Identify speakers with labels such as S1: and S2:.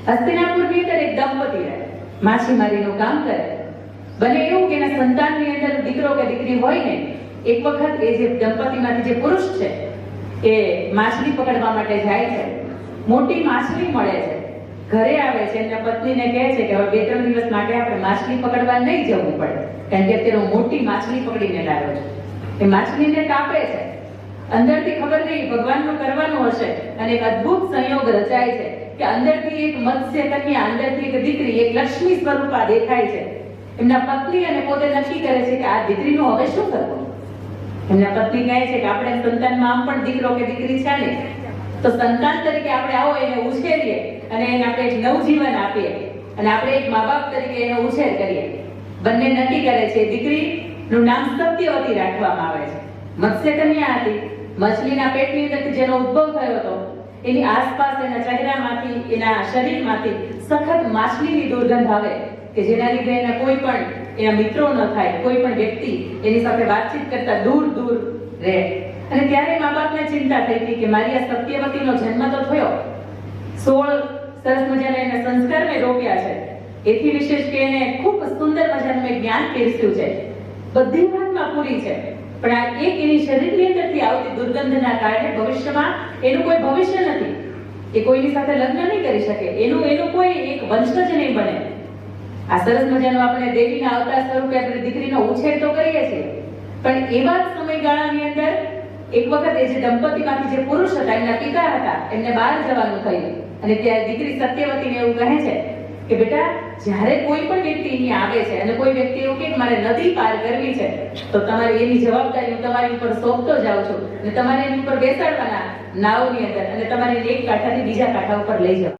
S1: હસ્તિનાપુરની અંદર એક દંપતી રહે, માછીમારીનું કામ કરે. બને એવું કે એના સંતાનની અંદર દીકરો કે દીકરી હોય ને, એક વખત એ જે દંપતીમાંથી જે પુરુષ છે એ માછલી પકડવા માટે જાય છે. મોટી માછલી મળે છે, ઘરે આવે છે, એમના પત્નીને કહે છે કે હવે 2-3 દિવસ માટે આપણે માછલી પકડવા નહીં જવું પડે, કારણ કે અત્યારે હું મોટી માછલી પકડીને લાવ્યો છું. એ માછલીને કાપે છે. અંદરથી ખબર નહીં ભગવાનનું કરવાનું હશે અને એક અદ્ભુત સંયોગ રચાય છે કે અંદરથી એક મત્સ્ય કન્યા, અંદરથી એક દીકરી, એક લક્ષ્મી સ્વરૂપા દેખાય છે. એમના પત્ની અને પોતે નક્કી કરે છે કે આ દીકરીનું હવે શું કરવું. એમના પત્ની કહે છે કે આપણે સંતાનમાં આમ પણ દીકરો કે દીકરી છે ને, તો સંતાન તરીકે આપણે આવો એને ઉછેરીએ અને એને આપણે એક નવજીવન આપીએ અને આપણે એક મા બાપ તરીકે એનો ઉછેર કરીએ. બંને નક્કી કરે છે. દીકરીનું નામ સત્યવતી રાખવામાં આવે છે. મત્સ્ય કન્યા હતી. મછલીના પેટની અંદર જેનો ઉદ્ભવ થયો હતો એની આસપાસ એના ચહેરામાંથી, એના શરીરમાંથી સખત માછલીની દુર્ગંધ આવે કે જેના લીધે એના કોઈ પણ એના મિત્રો ન થાય, કોઈ પણ વ્યક્તિ એની સાથે વાતચીત કરતા દૂર દૂર રહે. અને ત્યારે મા બાપને ચિંતા થઈ હતી કે મારી આ સત્યવતીનો જન્મ તો થયો, 16 સરસ મજાના એને સંસ્કાર મેં રોપ્યા છે, એથી વિશેષ કે એને ખૂબ સુંદર મજાનું મેં જ્ઞાન પીરસ્યું છે, બધી વાતમાં પૂરી છે, પણ આ એક એની શરીરની અંદરથી આવતી દુર્ગંધના કારણે ભવિષ્યમાં એનું કોઈ ભવિષ્ય નથી. એ કોઈની સાથે લગ્ન નહીં કરી શકે, એનું કોઈ એક વંશજ નહીં બને. આ સરસ મજાનો આપણે દેવીના અવતાર સ્વરૂપે આપણે દીકરીનો ઉછેર તો કરીએ છીએ, પણ એવા જ સમયગાળાની અંદર એક વખત એ જે દંપતીમાંથી જે પુરુષ હતા, એમના પિતા હતા, એમને બહાર જવાનું થયું અને ત્યારે દીકરી સત્યવતીને એવું કહે છે કે બેટા, જ્યારે કોઈ પણ વ્યક્તિ અહીંયા આવે છે અને કોઈ વ્યક્તિ એવું કહે કે મારે નદી પાર કરવી છે, તો તમારે એની જવાબદારી હું તમારી ઉપર સોંપતો જાઉં છું અને તમારે એની ઉપર બેસાડવાના નાવની અંદર અને તમારે એક કાંઠાથી બીજા કાંઠા ઉપર લઈ જાવ.